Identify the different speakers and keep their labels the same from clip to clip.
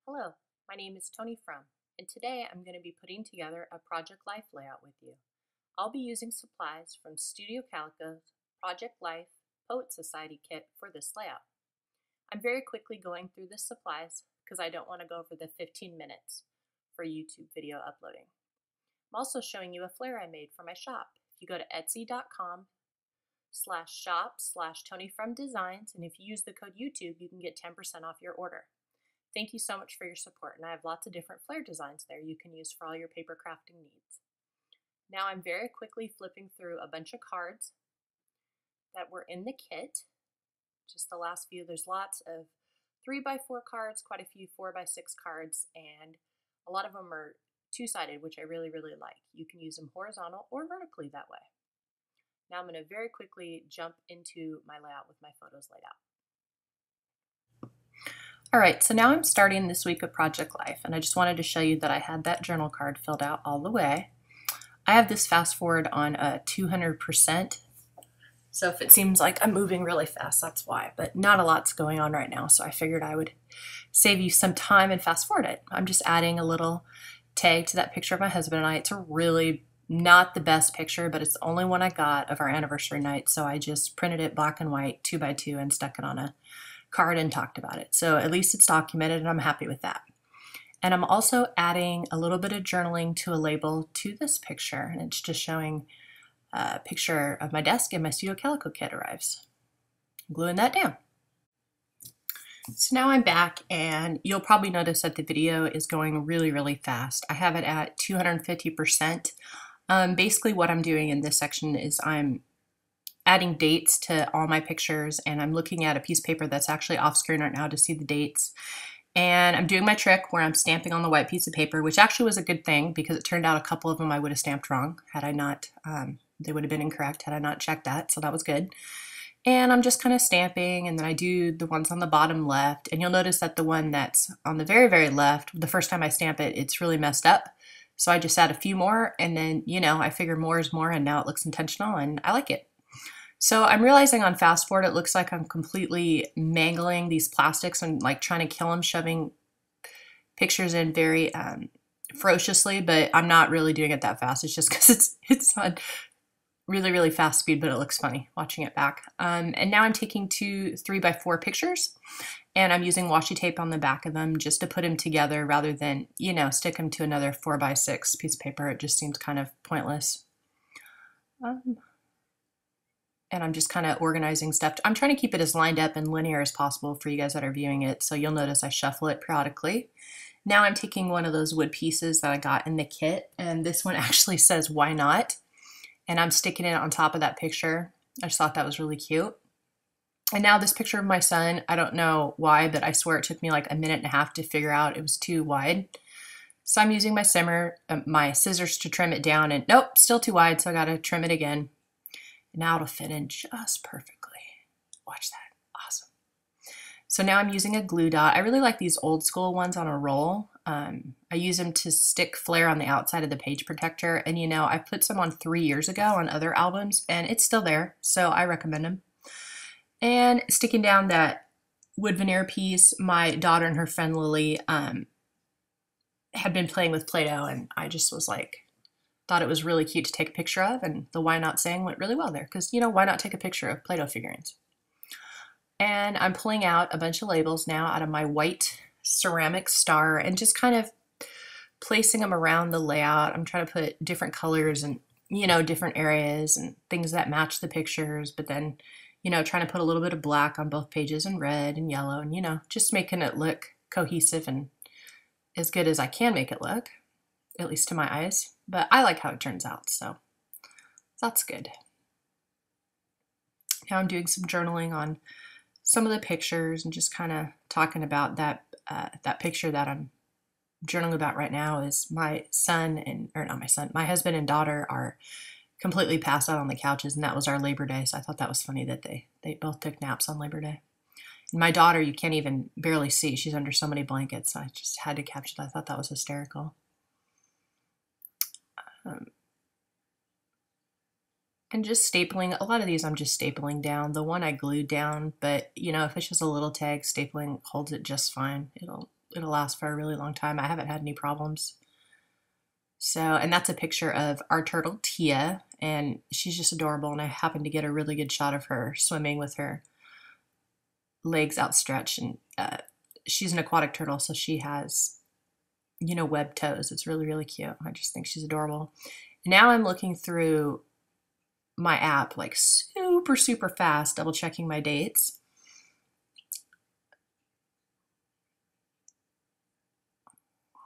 Speaker 1: Hello, my name is Toni and today I'm going to be putting together a Project Life layout with you. I'll be using supplies from Studio Calico's Project Life Poet Society kit for this layout. I'm very quickly going through the supplies because I don't want to go over the 15 minutes for YouTube video uploading. I'm also showing you a flare I made for my shop. If you go to etsy.com/shop/ToniFromDesigns, and if you use the code YouTube, you can get 10% off your order. Thank you so much for your support, and I have lots of different flare designs there you can use for all your paper crafting needs. Now I'm very quickly flipping through a bunch of cards that were in the kit. Just the last few, there's lots of 3x4 cards, quite a few 4x6 cards, and a lot of them are two-sided, which I really like. You can use them horizontal or vertically that way. Now I'm going to very quickly jump into my layout with my photos laid out. All right, so now I'm starting this week of Project Life, and I just wanted to show you that I had that journal card filled out all the way. I have this fast forward on 200%, so if it seems like I'm moving really fast, that's why, but not a lot's going on right now, so I figured I would save you some time and fast forward it. I'm just adding a little tag to that picture of my husband and I. It's a really not the best picture, but it's the only one I got of our anniversary night, so I just printed it black and white 2x2 and stuck it on a card and talked about it. So at least it's documented and I'm happy with that. And I'm also adding a little bit of journaling to a label to this picture, and it's just showing a picture of my desk and my Studio Calico kit arrives. I'm gluing that down. So now I'm back, and you'll probably notice that the video is going really fast. I have it at 250%. Basically what I'm doing in this section is I'm adding dates to all my pictures, and I'm looking at a piece of paper that's actually off screen right now to see the dates. And I'm doing my trick where I'm stamping on the white piece of paper, which actually was a good thing because it turned out a couple of them I would have stamped wrong had I not, they would have been incorrect had I not checked that, so that was good. And I'm just kind of stamping, and then I do the ones on the bottom left, and you'll notice that the one that's on the very left, the first time I stamp it, it's really messed up. So I just add a few more, and then, you know, I figure more is more, and now it looks intentional, and I like it. So I'm realizing on fast forward, it looks like I'm completely mangling these plastics and like trying to kill them, shoving pictures in very ferociously, but I'm not really doing it that fast. It's just because it's on really fast speed, but it looks funny watching it back. And now I'm taking two 3x4 pictures, and I'm using washi tape on the back of them just to put them together rather than, you know, stick them to another 4x6 piece of paper. It just seems kind of pointless. And I'm just kind of organizing stuff. I'm trying to keep it as lined up and linear as possible for you guys that are viewing it. So you'll notice I shuffle it periodically. Now I'm taking one of those wood pieces that I got in the kit, and this one actually says, "Why not?" And I'm sticking it on top of that picture. I just thought that was really cute. And now this picture of my son, I don't know why, but I swear it took me like a minute and a half to figure out it was too wide. So I'm using my scissors to trim it down, and nope, still too wide, so I gotta trim it again. Now it'll fit in just perfectly. Watch that. Awesome. So now I'm using a glue dot. I really like these old school ones on a roll. I use them to stick flare on the outside of the page protector. And you know, I put some on 3 years ago on other albums, and it's still there. So I recommend them. And sticking down that wood veneer piece, my daughter and her friend Lily had been playing with Play-Doh, and I just was like, thought it was really cute to take a picture of, and the why not saying went really well there because, you know, why not take a picture of Play-Doh figurines? And I'm pulling out a bunch of labels now out of my white ceramic star and just kind of placing them around the layout. I'm trying to put different colors and, you know, different areas and things that match the pictures, but then, you know, trying to put a little bit of black on both pages and red and yellow and, you know, just making it look cohesive and as good as I can make it look, at least to my eyes. But I like how it turns out, so that's good. Now I'm doing some journaling on some of the pictures and just kind of talking about that that picture that I'm journaling about right now is my son and, or not my son, my husband and daughter are completely passed out on the couches, and that was our Labor Day, so I thought that was funny that they both took naps on Labor Day. And my daughter, you can't even barely see. She's under so many blankets, so I just had to capture that. I thought that was hysterical. And just stapling, a lot of these I'm just stapling down. The one I glued down, but you know, if it's just a little tag, stapling holds it just fine. it'll last for a really long time. I haven't had any problems. So, and that's a picture of our turtle Tia, and she's just adorable. And I happened to get a really good shot of her swimming with her legs outstretched. And she's an aquatic turtle, so she has, you know, webbed toes. It's really, really cute. I just think she's adorable. Now I'm looking through my app like super, super fast, double checking my dates.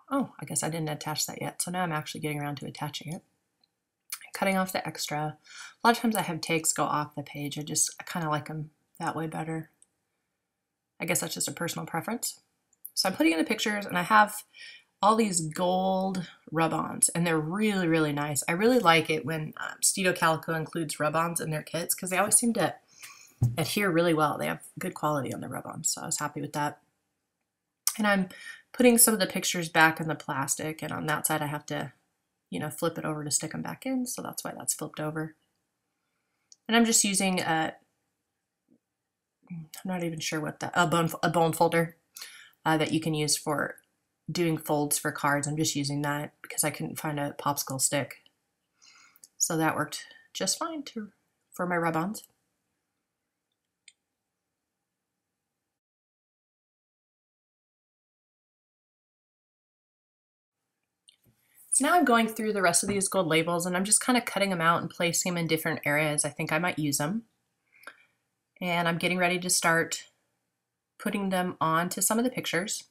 Speaker 1: Oh, I guess I didn't attach that yet. So now I'm actually getting around to attaching it. Cutting off the extra. A lot of times I have tags go off the page. I kind of like them that way better. I guess that's just a personal preference. So I'm putting in the pictures, and I have all these gold rub-ons, and they're really, really nice. I really like it when Stedo Calico includes rub-ons in their kits because they always seem to adhere really well. They have good quality on the rub-ons, so I was happy with that. And I'm putting some of the pictures back in the plastic, and on that side I have to, you know, flip it over to stick them back in, so that's why that's flipped over. And I'm just using I'm not even sure what that, a bone folder that you can use for doing folds for cards. I'm just using that because I couldn't find a popsicle stick. So that worked just fine for my rub-ons. So now I'm going through the rest of these gold labels, and I'm just kind of cutting them out and placing them in different areas I think I might use them. And I'm getting ready to start putting them onto some of the pictures.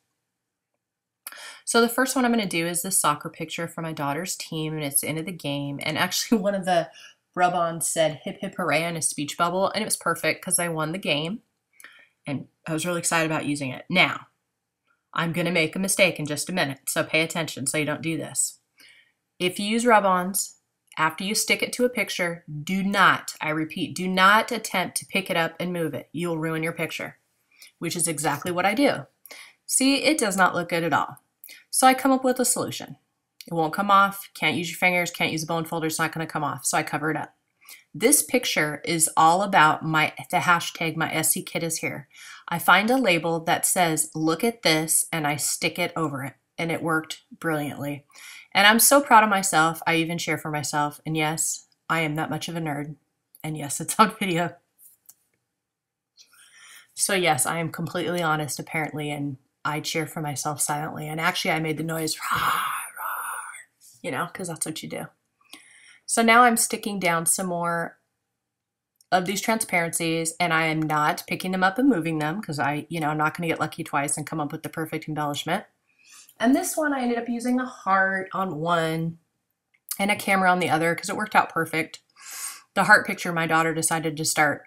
Speaker 1: So the first one I'm going to do is this soccer picture for my daughter's team, and it's the end of the game. And actually one of the rub-ons said hip hip hooray on a speech bubble, and it was perfect because I won the game. And I was really excited about using it. Now, I'm going to make a mistake in just a minute, so pay attention so you don't do this. If you use rub-ons, after you stick it to a picture, do not, I repeat, do not attempt to pick it up and move it. You'll ruin your picture, which is exactly what I do. See, it does not look good at all. So I come up with a solution. It won't come off, can't use your fingers, can't use a bone folder, it's not going to come off, so I cover it up. This picture is all about the hashtag my SC kit is here. I find a label that says, look at this, and I stick it over it, and it worked brilliantly. And I'm so proud of myself, I even cheer for myself, and yes, I am that much of a nerd, and yes, it's on video. So yes, I am completely honest apparently, and I cheer for myself silently, and actually I made the noise, rah, rah, you know, because that's what you do. So now I'm sticking down some more of these transparencies, and I am not picking them up and moving them because I'm not going to get lucky twice and come up with the perfect embellishment. And this one I ended up using a heart on one and a camera on the other because it worked out perfect. The heart picture, my daughter decided to start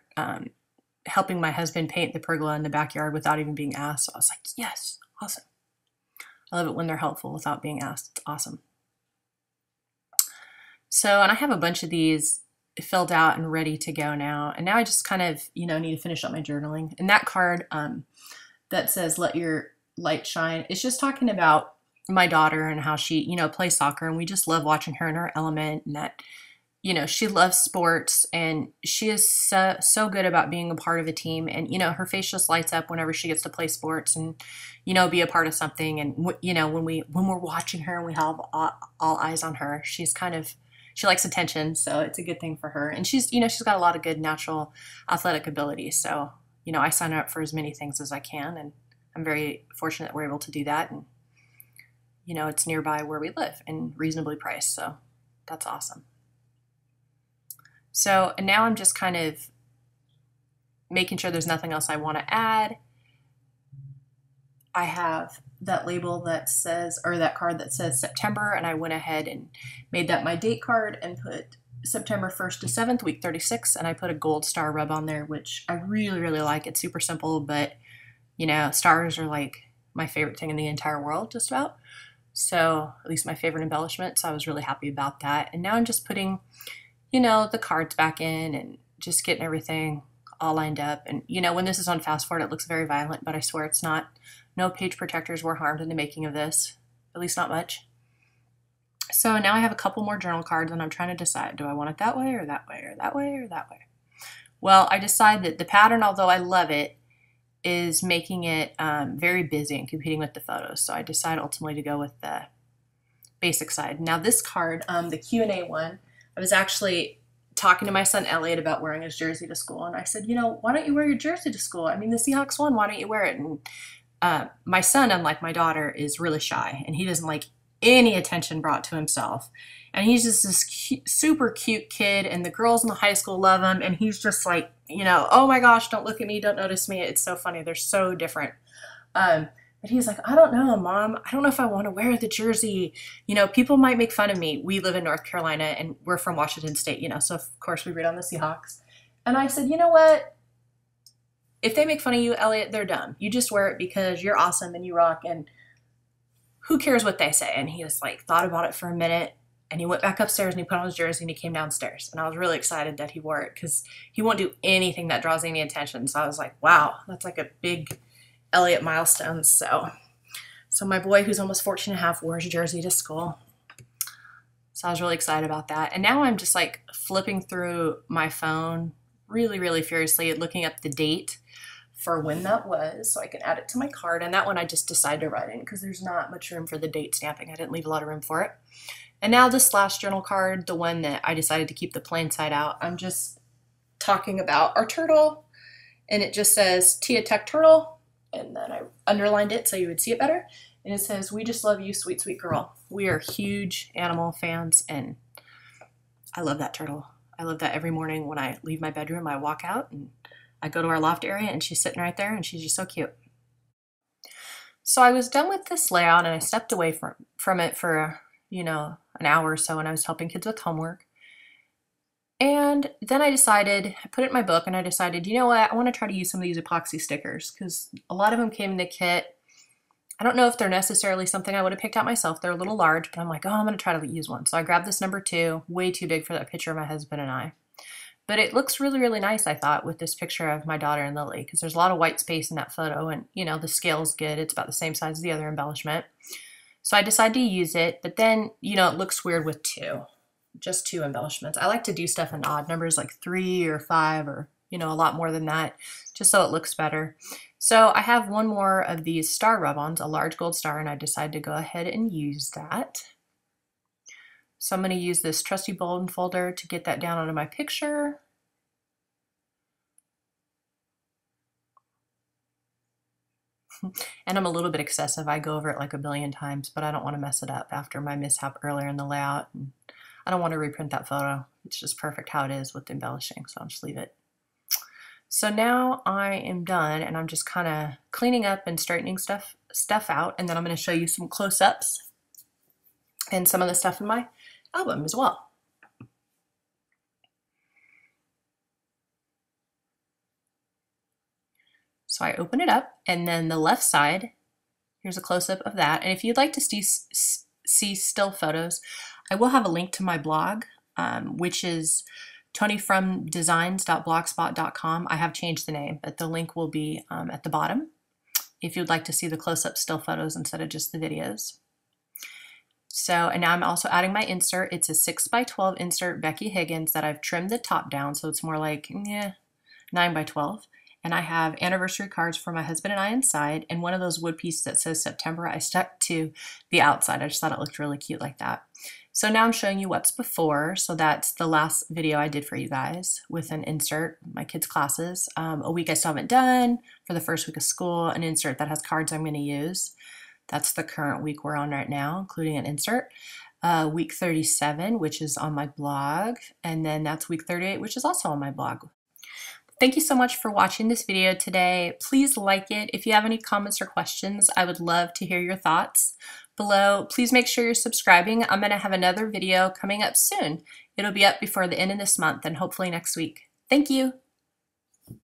Speaker 1: helping my husband paint the pergola in the backyard without even being asked. So I was like, yes, awesome. I love it when they're helpful without being asked. It's awesome. So, and I have a bunch of these filled out and ready to go now. And now I just kind of, need to finish up my journaling. And that card that says, let your light shine, it's just talking about my daughter and how she, plays soccer. And we just love watching her in her element, and that, she loves sports, and she is so good about being a part of a team. And, her face just lights up whenever she gets to play sports and, be a part of something. And, when we're watching her and we have all eyes on her, she likes attention. So it's a good thing for her. And she's got a lot of good natural athletic ability. So, I sign her up for as many things as I can. And I'm very fortunate that we're able to do that. And, it's nearby where we live and reasonably priced. So that's awesome. So, and now I'm just kind of making sure there's nothing else I want to add. I have that label that says, or that card that says September, and I went ahead and made that my date card and put September 1st to 7th, week 36, and I put a gold star rub on there, which I really, really like. It's super simple, but, stars are like my favorite thing in the entire world, just about. So, at least my favorite embellishment, so I was really happy about that. And now I'm just putting the cards back in and just getting everything all lined up. And, when this is on fast forward, it looks very violent, but I swear it's not. No page protectors were harmed in the making of this, at least not much. So now I have a couple more journal cards, and I'm trying to decide, do I want it that way or that way or that way or that way? Well, I decide that the pattern, although I love it, is making it very busy and competing with the photos. So I decided ultimately to go with the basic side. Now this card, the Q&A one, I was actually talking to my son Elliot about wearing his jersey to school. And I said, you know, why don't you wear your jersey to school? I mean, the Seahawks won, why don't you wear it? And my son, unlike my daughter, is really shy and he doesn't like any attention brought to himself. And he's just this super cute kid, and the girls in the high school love him. And he's just like, you know, oh my gosh, don't look at me, don't notice me. It's so funny. They're so different. But he's like, I don't know, Mom. I don't know if I want to wear the jersey. You know, people might make fun of me. We live in North Carolina and we're from Washington State, you know, so of course we root on the Seahawks. And I said, you know what? If they make fun of you, Elliot, they're dumb. You just wear it because you're awesome and you rock, and who cares what they say? And he was like, thought about it for a minute, and he went back upstairs and he put on his jersey and he came downstairs. And I was really excited that he wore it because he won't do anything that draws any attention. So I was like, wow, that's like a big Elliot milestone. So my boy, who's almost 14 and a half, wears a jersey to school. So I was really excited about that. And now I'm just like flipping through my phone really, really furiously, looking up the date for when that was so I can add it to my card. And that one I just decided to write in because there's not much room for the date stamping. I didn't leave a lot of room for it. And now this last journal card, the one that I decided to keep the plain side out, I'm just talking about our turtle, and it just says Tia Tech Turtle, and then I underlined it so you would see it better. And it says, we just love you, sweet, sweet girl. We are huge animal fans, and I love that turtle. I love that every morning when I leave my bedroom, I walk out and I go to our loft area and she's sitting right there and she's just so cute. So I was done with this layout and I stepped away from it for, you know, an hour or so when I was helping kids with homework. And then I put it in my book and I decided, you know what, I want to try to use some of these epoxy stickers because a lot of them came in the kit. I don't know if they're necessarily something I would have picked out myself. They're a little large, but I'm like, oh, I'm going to try to use one. So I grabbed this number 2, way too big for that picture of my husband and I. But it looks really, really nice, I thought, with this picture of my daughter and Lily, because there's a lot of white space in that photo, and, you know, the scale's good. It's about the same size as the other embellishment. So I decided to use it, but then, you know, it looks weird with just two embellishments. I like to do stuff in odd numbers, like 3 or 5 or, you know, a lot more than that, just so it looks better. So I have one more of these star rub-ons, a large gold star, and I decided to go ahead and use that. So I'm going to use this trusty bold folder to get that down onto my picture. And I'm a little bit excessive. I go over it like a billion times, but I don't want to mess it up after my mishap earlier in the layout. And I don't want to reprint that photo. It's just perfect how it is with the embellishing, so I'll just leave it. So now I am done, and I'm just kind of cleaning up and straightening stuff out, and then I'm going to show you some close-ups and some of the stuff in my album as well. So I open it up, and then the left side, here's a close-up of that. And if you'd like to see still photos, I will have a link to my blog, which is ToniFromDesigns.blogspot.com. I have changed the name, but the link will be at the bottom if you'd like to see the close-up still photos instead of just the videos. So, and now I'm also adding my insert. It's a 6x12 insert Becky Higgins that I've trimmed the top down, so it's more like 9x12. And I have anniversary cards for my husband and I inside, and one of those wood pieces that says September, I stuck to the outside. I just thought it looked really cute like that. So now I'm showing you what's before. So that's the last video I did for you guys with an insert, my kids' classes. A week I still haven't done for the first week of school, an insert that has cards I'm going to use. That's the current week we're on right now, including an insert. Week 37, which is on my blog, and then that's week 38, which is also on my blog. Thank you so much for watching this video today. Please like it. If you have any comments or questions, I would love to hear your thoughts below. Please make sure you're subscribing. I'm going to have another video coming up soon. It'll be up before the end of this month and hopefully next week. Thank you.